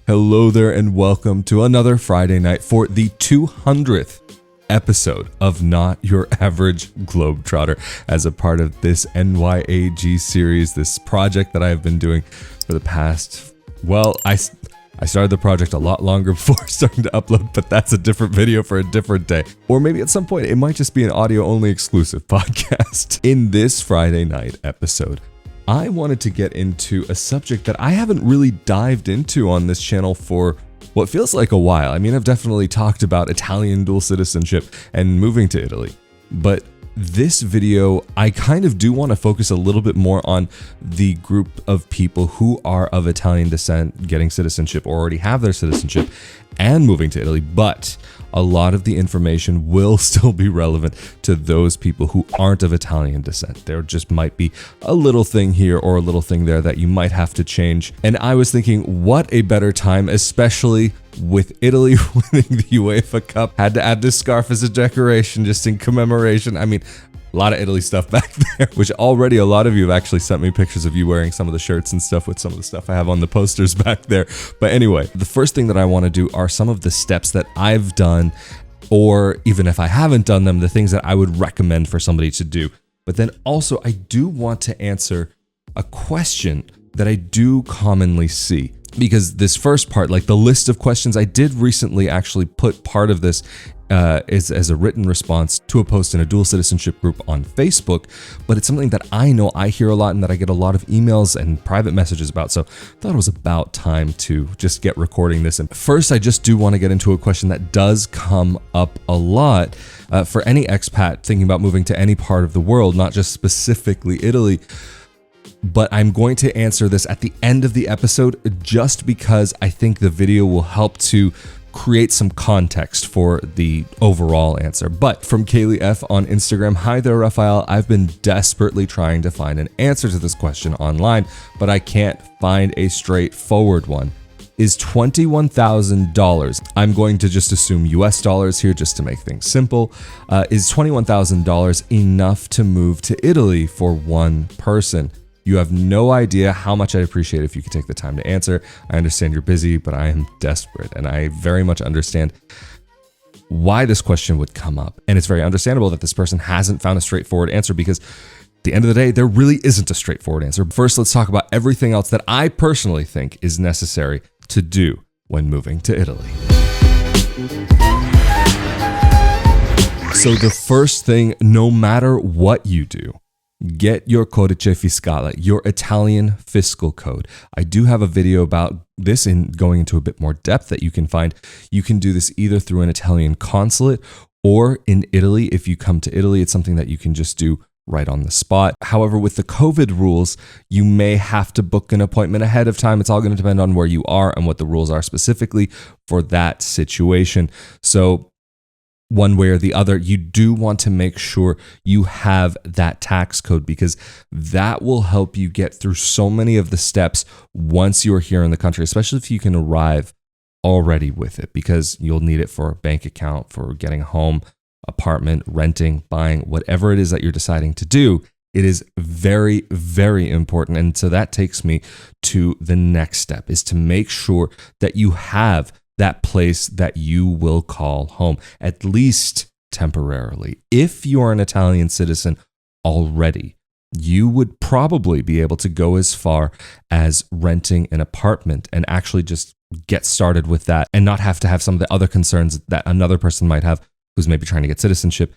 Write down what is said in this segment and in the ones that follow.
Hello there and welcome to another Friday night for the 200th episode of Not Your Average Globetrotter as a part of this NYAG series, this project that I have been doing for the past, I started the project a lot longer before starting to upload, but that's a different video for a different day. Or maybe at some point it might just be an audio-only exclusive podcast. In this Friday night episode, I wanted to get into a subject that I haven't really dived into on this channel for what feels like a while. I mean, I've definitely talked about Italian dual citizenship and moving to Italy, but this video, I kind of do want to focus a little bit more on the group of people who are of Italian descent, getting citizenship or already have their citizenship and moving to Italy, but a lot of the information will still be relevant to those people who aren't of Italian descent. There just might be a little thing here or a little thing there that you might have to change. And I was thinking, what a better time, especially with Italy winning the UEFA Cup. Had to add this scarf as a decoration just in commemoration. I mean, a lot of Italy stuff back there, which already a lot of you have actually sent me pictures of you wearing some of the shirts and stuff with some of the stuff I have on the posters back there. But anyway, the first thing that I want to do are some of the steps that I've done, or even if I haven't done them, the things that I would recommend for somebody to do. But then also I do want to answer a question that I do commonly see. Because this first part, like the list of questions, I did recently actually put part of this as a written response to a post in a dual citizenship group on Facebook, but it's something that I know I hear a lot and that I get a lot of emails and private messages about, so I thought it was about time to just get recording this. And first, I just do want to get into a question that does come up a lot for any expat thinking about moving to any part of the world, not just specifically Italy. But I'm going to answer this at the end of the episode just because I think the video will help to create some context for the overall answer. But from Kaylee F on Instagram, hi there, Rafael. I've been desperately trying to find an answer to this question online, but I can't find a straightforward one. Is $21,000, I'm going to just assume US dollars here just to make things simple, is $21,000 enough to move to Italy for one person? You have no idea how much I'd appreciate if you could take the time to answer. I understand you're busy, but I am desperate, and I very much understand why this question would come up. And it's very understandable that this person hasn't found a straightforward answer because at the end of the day, there really isn't a straightforward answer. First, let's talk about everything else that I personally think is necessary to do when moving to Italy. So the first thing, no matter what you do, get your codice fiscale, your Italian fiscal code. I do have a video about this in going into a bit more depth that you can find. You can do this either through an Italian consulate or in Italy. If you come to Italy, it's something that you can just do right on the spot. However, with the COVID rules, you may have to book an appointment ahead of time. It's all going to depend on where you are and what the rules are specifically for that situation. So one way or the other, you do want to make sure you have that tax code because that will help you get through so many of the steps once you're here in the country, especially if you can arrive already with it, because you'll need it for a bank account, for getting a home, apartment, renting, buying, whatever it is that you're deciding to do. It is very, very important. And so that takes me to the next step, is to make sure that you have that place that you will call home, at least temporarily. If you're an Italian citizen already, you would probably be able to go as far as renting an apartment and actually just get started with that and not have to have some of the other concerns that another person might have who's maybe trying to get citizenship.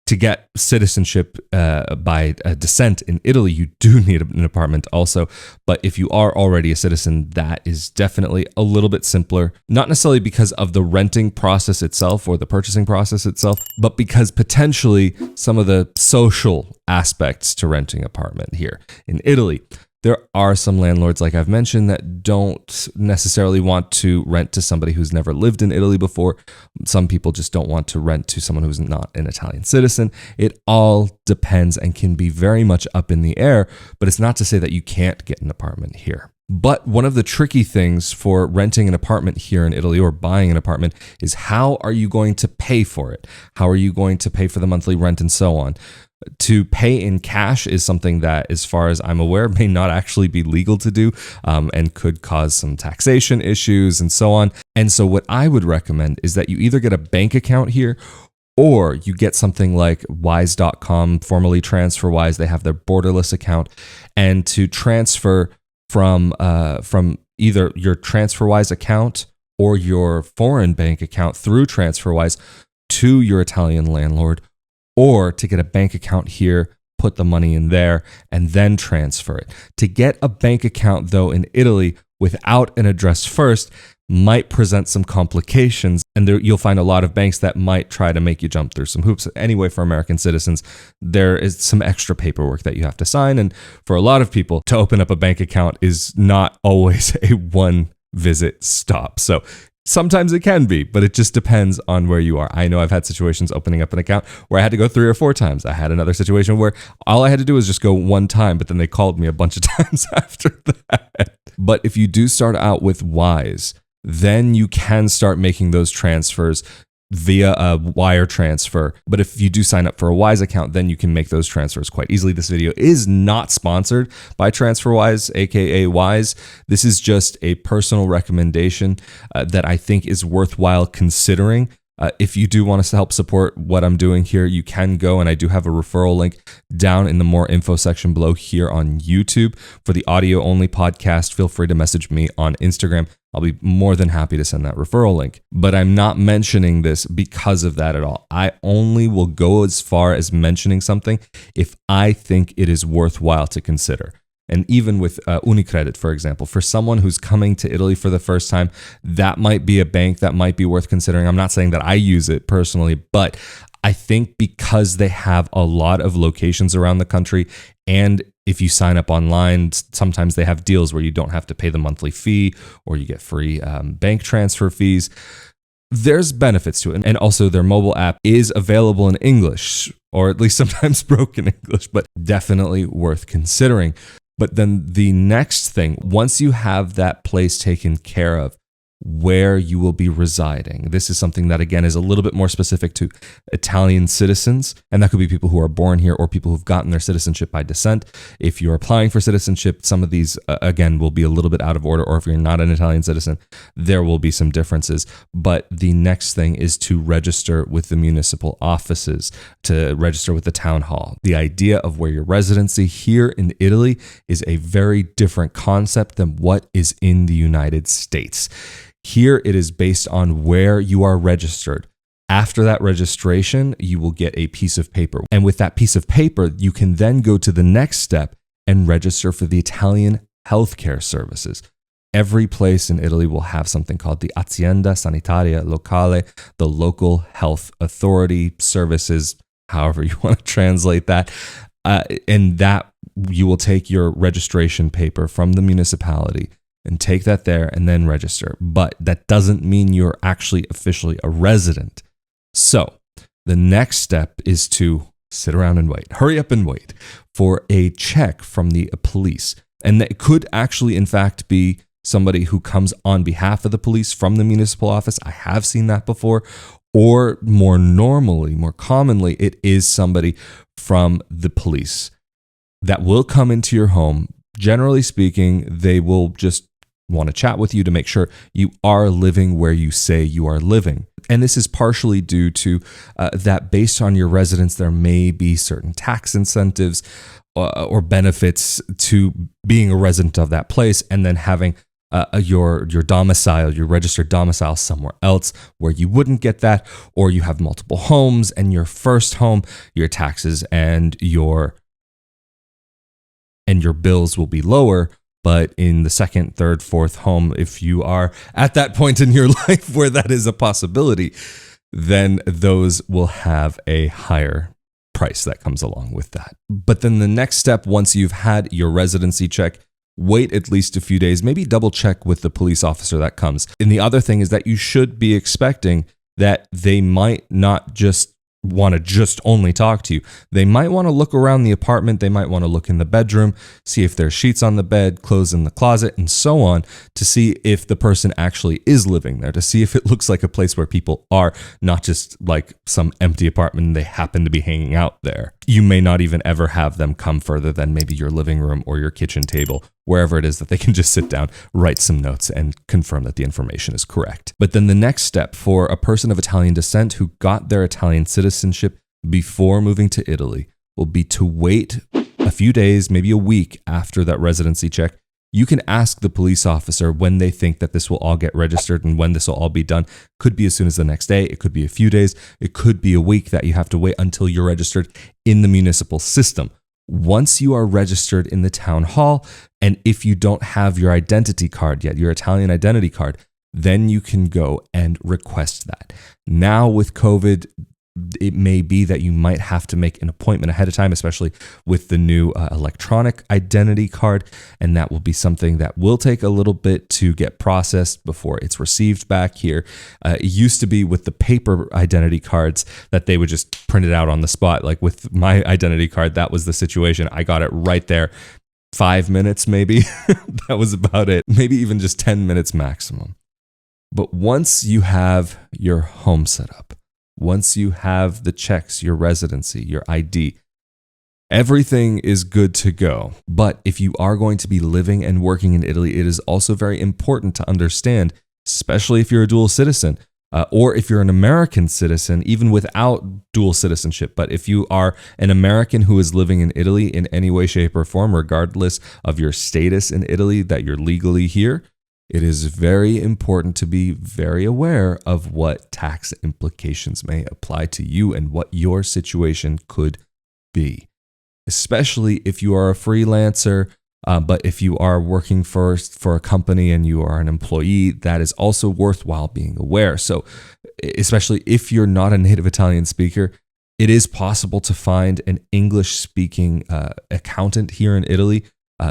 To get citizenship by descent in Italy, you do need an apartment also. But if you are already a citizen, that is definitely a little bit simpler. Not necessarily because of the renting process itself or the purchasing process itself, but because potentially some of the social aspects to renting an apartment here in Italy. There are some landlords, like I've mentioned, that don't necessarily want to rent to somebody who's never lived in Italy before. Some people just don't want to rent to someone who's not an Italian citizen. It all depends and can be very much up in the air, but it's not to say that you can't get an apartment here. But one of the tricky things for renting an apartment here in Italy or buying an apartment is how are you going to pay for it? How are you going to pay for the monthly rent and so on? To pay in cash is something that, as far as I'm aware, may not actually be legal to do, and could cause some taxation issues and so on. And so what I would recommend is that you either get a bank account here, or you get something like Wise.com, formerly TransferWise. They have their borderless account, and to transfer from either your TransferWise account or your foreign bank account through TransferWise to your Italian landlord, or to get a bank account here, put the money in there, and then transfer it. To get a bank account, though, in Italy without an address first might present some complications, and you'll find a lot of banks that might try to make you jump through some hoops. Anyway, for American citizens, there is some extra paperwork that you have to sign, and for a lot of people, to open up a bank account is not always a one-visit stop. So sometimes it can be, but it just depends on where you are. I know I've had situations opening up an account where I had to go 3 or 4 times. I had another situation where all I had to do was just go one time, but then they called me a bunch of times after that. But if you do start out with Wise, then you can start making those transfers via a wire transfer. But if you do sign up for a Wise account, then you can make those transfers quite easily. This video is not sponsored by TransferWise, aka Wise. This is just a personal recommendation that I think is worthwhile considering. If you do want us to help support what I'm doing here, you can go, and I do have a referral link down in the more info section below here on YouTube. For the audio only podcast, feel free to message me on Instagram. I'll be more than happy to send that referral link. But I'm not mentioning this because of that at all. I only will go as far as mentioning something if I think it is worthwhile to consider. And even with Unicredit, for example, for someone who's coming to Italy for the first time, that might be a bank that might be worth considering. I'm not saying that I use it personally, but I think because they have a lot of locations around the country, and if you sign up online, sometimes they have deals where you don't have to pay the monthly fee, or you get free bank transfer fees. There's benefits to it. And also their mobile app is available in English, or at least sometimes broken English, but definitely worth considering. But then the next thing, once you have that place taken care of, where you will be residing. This is something that, again, is a little bit more specific to Italian citizens, and that could be people who are born here or people who've gotten their citizenship by descent. If you're applying for citizenship, some of these, again, will be a little bit out of order, or if you're not an Italian citizen, there will be some differences. But the next thing is to register with the municipal offices, to register with the town hall. The idea of where your residency here in Italy is a very different concept than what is in the United States. Here, it is based on where you are registered. After that registration, you will get a piece of paper. And with that piece of paper, you can then go to the next step and register for the Italian healthcare services. Every place in Italy will have something called the Azienda Sanitaria Locale, the local health authority services, however you want to translate that. And that you will take your registration paper from the municipality and take that there and then register. But that doesn't mean you're actually officially a resident. So the next step is to sit around and wait. Hurry up and wait for a check from the police. And that could actually, in fact, be somebody who comes on behalf of the police from the municipal office. I have seen that before. Or more commonly, it is somebody from the police that will come into your home. Generally speaking, they will just want to chat with you to make sure you are living where you say you are living. And this is partially due to that based on your residence, there may be certain tax incentives or benefits to being a resident of that place, and then having your domicile, your registered domicile somewhere else where you wouldn't get that, or you have multiple homes, and your first home, your taxes and your bills will be lower. But in the second, third, fourth home, if you are at that point in your life where that is a possibility, then those will have a higher price that comes along with that. But then the next step, once you've had your residency check, wait at least a few days, maybe double check with the police officer that comes. And the other thing is that you should be expecting that they might not just want to just only talk to you. They might want to look around the apartment. They might want to look in the bedroom, see if there's sheets on the bed, clothes in the closet, and so on, to see if the person actually is living there, to see if it looks like a place where people are, not just like some empty apartment and they happen to be hanging out there. You may not even ever have them come further than maybe your living room or your kitchen table, wherever it is that they can just sit down, write some notes, and confirm that the information is correct. But then the next step for a person of Italian descent who got their Italian citizenship before moving to Italy will be to wait a few days, maybe a week after that residency check. You can ask the police officer when they think that this will all get registered and when this will all be done. Could be as soon as the next day. It could be a few days. It could be a week that you have to wait until you're registered in the municipal system. Once you are registered in the town hall, and if you don't have your identity card yet, your Italian identity card, then you can go and request that. Now with COVID, it may be that you might have to make an appointment ahead of time, especially with the new electronic identity card. And that will be something that will take a little bit to get processed before it's received back here. It used to be with the paper identity cards that they would just print it out on the spot. Like with my identity card, that was the situation. I got it right there. 5 minutes, maybe. That was about it. Maybe even just 10 minutes maximum. But once you have your home set up, once you have the checks, your residency, your ID, everything is good to go. But if you are going to be living and working in Italy, it is also very important to understand, especially if you're a dual citizen, or if you're an American citizen, even without dual citizenship. But if you are an American who is living in Italy in any way, shape, or form, regardless of your status in Italy, that you're legally here, it is very important to be very aware of what tax implications may apply to you and what your situation could be, especially if you are a freelancer. But if you are working for a company and you are an employee, that is also worthwhile being aware. So especially if you're not a native Italian speaker, it is possible to find an English-speaking accountant here in Italy.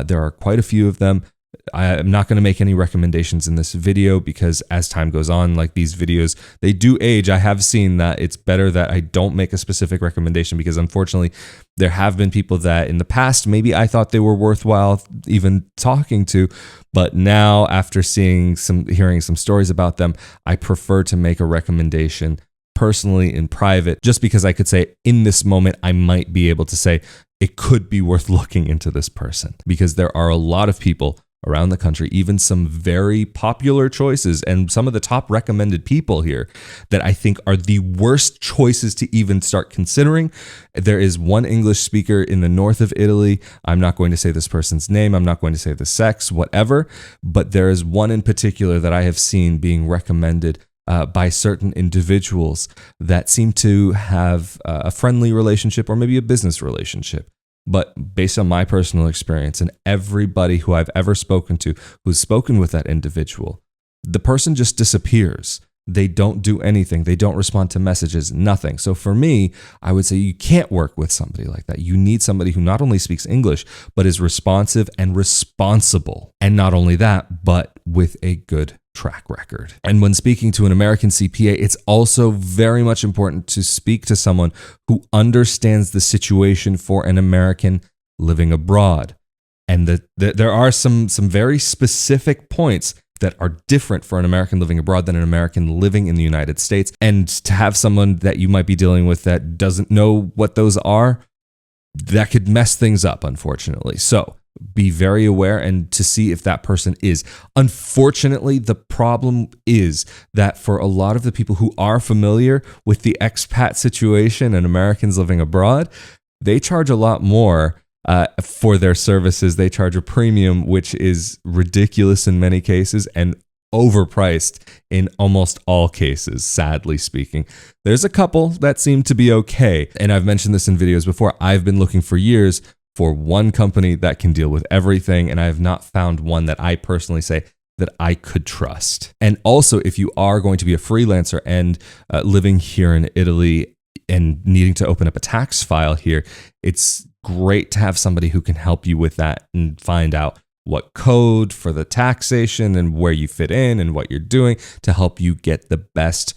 There are quite a few of them. I am not going to make any recommendations in this video because as time goes on, like these videos, they do age. I have seen that it's better that I don't make a specific recommendation because unfortunately there have been people that in the past, maybe I thought they were worthwhile even talking to, but now after hearing some stories about them, I prefer to make a recommendation personally in private, just because I could say in this moment, I might be able to say it could be worth looking into this person because there are a lot of people around the country, even some very popular choices and some of the top recommended people here that I think are the worst choices to even start considering. There is one English speaker in the north of Italy. I'm not going to say this person's name. I'm not going to say the sex, whatever, but there is one in particular that I have seen being recommended by certain individuals that seem to have a friendly relationship or maybe a business relationship. But based on my personal experience and everybody who I've ever spoken to who's spoken with that individual, the person just disappears. They don't do anything. They don't respond to messages, nothing. So for me, I would say you can't work with somebody like that. You need somebody who not only speaks English, but is responsive and responsible. And not only that, but with a good track record. And when speaking to an American CPA, it's also very much important to speak to someone who understands the situation for an American living abroad. And there are some very specific points that are different for an American living abroad than an American living in the United States. And to have someone that you might be dealing with that doesn't know what those are, that could mess things up, unfortunately. So be very aware and to see if that person is. Unfortunately, the problem is that for a lot of the people who are familiar with the expat situation and Americans living abroad, they charge a lot more for their services. They charge a premium, which is ridiculous in many cases and overpriced in almost all cases, sadly speaking. There's a couple that seem to be okay. And I've mentioned this in videos before. I've been looking for years for one company that can deal with everything, and I have not found one that I personally say that I could trust. And also, if you are going to be a freelancer and living here in Italy and needing to open up a tax file here, it's great to have somebody who can help you with that and find out what code for the taxation and where you fit in and what you're doing to help you get the best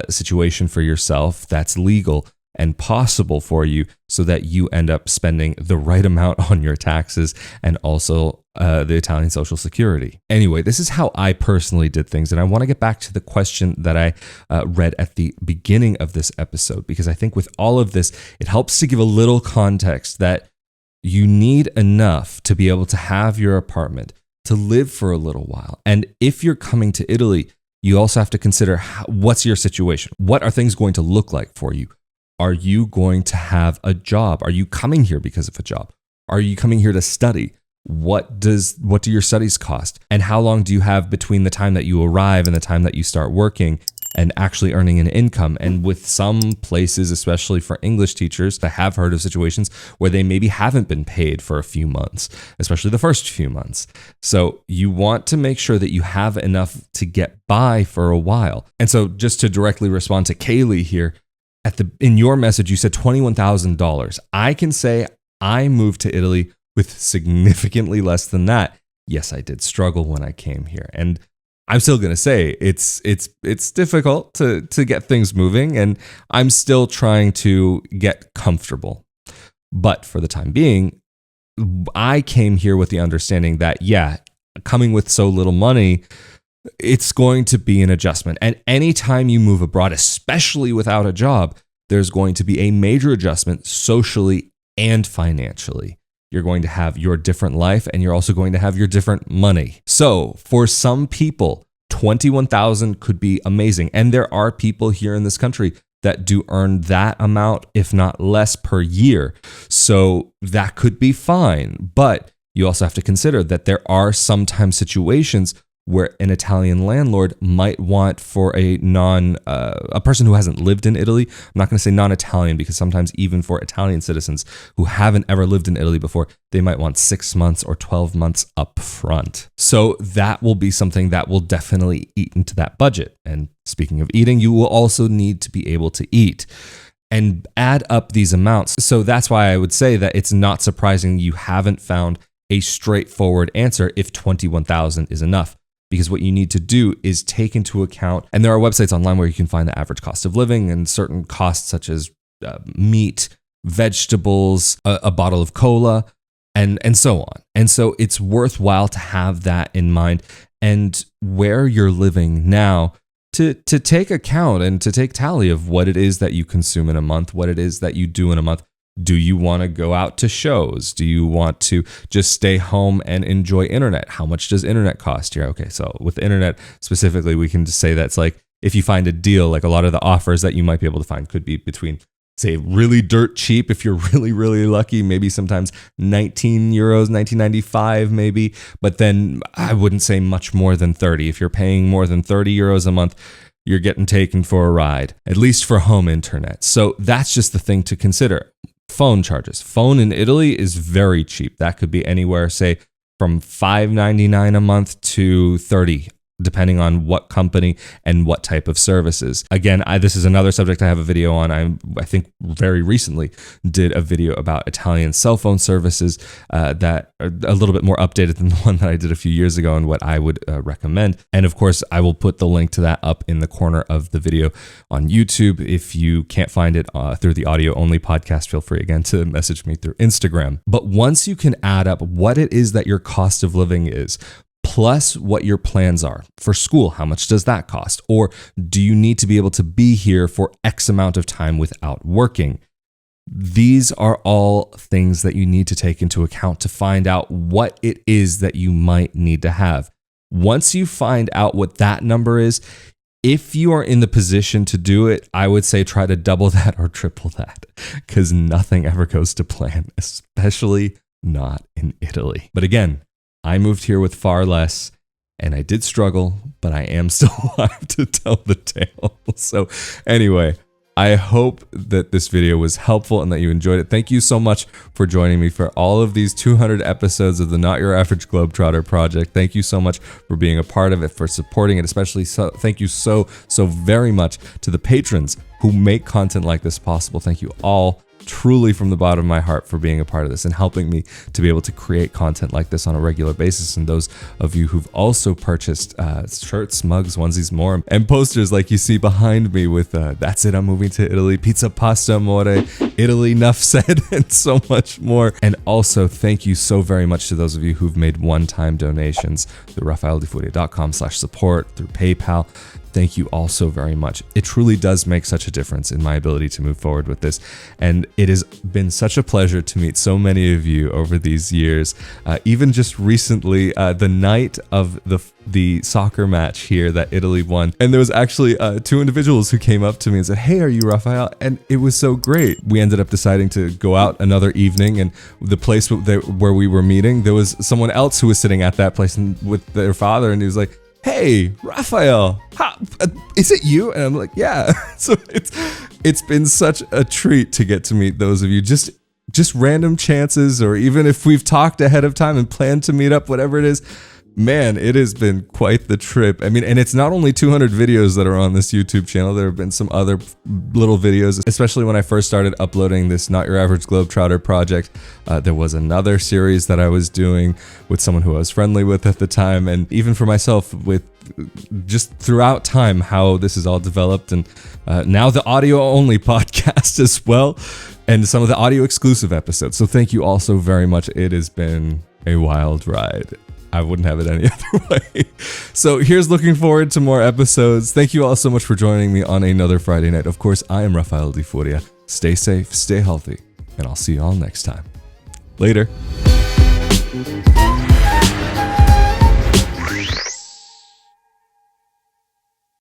situation for yourself that's legal and possible for you so that you end up spending the right amount on your taxes and also the Italian Social Security. Anyway, this is how I personally did things. And I want to get back to the question that I read at the beginning of this episode, because I think with all of this, it helps to give a little context that you need enough to be able to have your apartment, to live for a little while. And if you're coming to Italy, you also have to consider what's your situation? What are things going to look like for you? Are you going to have a job? Are you coming here because of a job? Are you coming here to study? What do your studies cost? And how long do you have between the time that you arrive and the time that you start working and actually earning an income? And with some places, especially for English teachers, I have heard of situations where they maybe haven't been paid for a few months, especially the first few months. So you want to make sure that you have enough to get by for a while. And so just to directly respond to Kaylee here, in your message, you said $21,000. I can say I moved to Italy with significantly less than that. Yes, I did struggle when I came here. And I'm still going to say it's difficult to get things moving, and I'm still trying to get comfortable. But for the time being, I came here with the understanding that, coming with so little money, it's going to be an adjustment. And anytime you move abroad, especially without a job, there's going to be a major adjustment socially and financially. You're going to have your different life, and you're also going to have your different money. So for some people, $21,000 could be amazing. And there are people here in this country that do earn that amount, if not less, per year. So that could be fine. But you also have to consider that there are sometimes situations where an Italian landlord might want for a person who hasn't lived in Italy. I'm not going to say non-Italian, because sometimes even for Italian citizens who haven't ever lived in Italy before, they might want 6 months or 12 months up front. So that will be something that will definitely eat into that budget. And speaking of eating, you will also need to be able to eat and add up these amounts. So that's why I would say that it's not surprising you haven't found a straightforward answer if 21,000 is enough. Because what you need to do is take into account, and there are websites online where you can find the average cost of living and certain costs such as meat, vegetables, a bottle of cola, and so on. And so it's worthwhile to have that in mind, and where you're living now to take account and to take tally of what it is that you consume in a month, what it is that you do in a month. Do you want to go out to shows? Do you want to just stay home and enjoy internet? How much does internet cost here? Okay, so with internet specifically, we can just say that's like, if you find a deal, like a lot of the offers that you might be able to find could be between, say, really dirt cheap if you're really, really lucky, maybe sometimes 19 euros, 19.95 maybe, but then I wouldn't say much more than 30. If you're paying more than 30 euros a month, you're getting taken for a ride, at least for home internet. So that's just the thing to consider. Phone charges. Phone in Italy is very cheap. That could be anywhere, say, from $5.99 a month to $30, depending on what company and what type of services. Again, this is another subject I have a video on. I think very recently did a video about Italian cell phone services that are a little bit more updated than the one that I did a few years ago and what I would recommend. And of course, I will put the link to that up in the corner of the video on YouTube. If you can't find it through the audio only podcast, feel free again to message me through Instagram. But once you can add up what it is that your cost of living is, plus what your plans are for school, how much does that cost? Or do you need to be able to be here for X amount of time without working? These are all things that you need to take into account to find out what it is that you might need to have. Once you find out what that number is, if you are in the position to do it, I would say try to double that or triple that, because nothing ever goes to plan, especially not in Italy. But again, I moved here with far less, and I did struggle, but I am still alive to tell the tale. So anyway, I hope that this video was helpful and that you enjoyed it. Thank you so much for joining me for all of these 200 episodes of the Not Your Average Globetrotter project. Thank you so much for being a part of it, for supporting it, especially thank you so very much to the patrons who make content like this possible. Thank you all truly from the bottom of my heart for being a part of this and helping me to be able to create content like this on a regular basis. And those of you who've also purchased shirts, mugs, onesies, more, and posters like you see behind me with "That's it, I'm moving to Italy," "Pizza, pasta, amore," "Italy, enough said," and so much more. And also thank you so very much to those of you who've made one-time donations through rafaeldifuria.com/support, through PayPal. Thank you all so very much. It truly does make such a difference in my ability to move forward with this. And it has been such a pleasure to meet so many of you over these years. Even just recently, the night of the soccer match here that Italy won. And there was actually 2 individuals who came up to me and said, "Hey, are you Rafael?" And it was so great. We ended up deciding to go out another evening, and the place where we were meeting, there was someone else who was sitting at that place with their father, and he was like, "Hey, Rafael, is it you?" And I'm like, "Yeah." So it's been such a treat to get to meet those of you. Just random chances, or even if we've talked ahead of time and planned to meet up, whatever it is. Man, it has been quite the trip. I mean, and it's not only 200 videos that are on this YouTube channel. There have been some other little videos, especially when I first started uploading this Not Your Average Globetrotter project. There was another series that I was doing with someone who I was friendly with at the time. And even for myself, with just throughout time, how this is all developed. And now the audio only podcast as well. And some of the audio exclusive episodes. So thank you all so very much. It has been a wild ride. I wouldn't have it any other way. So here's looking forward to more episodes. Thank you all so much for joining me on another Friday night. Of course, I am Rafael Di Furia. Stay safe, stay healthy, and I'll see you all next time. Later.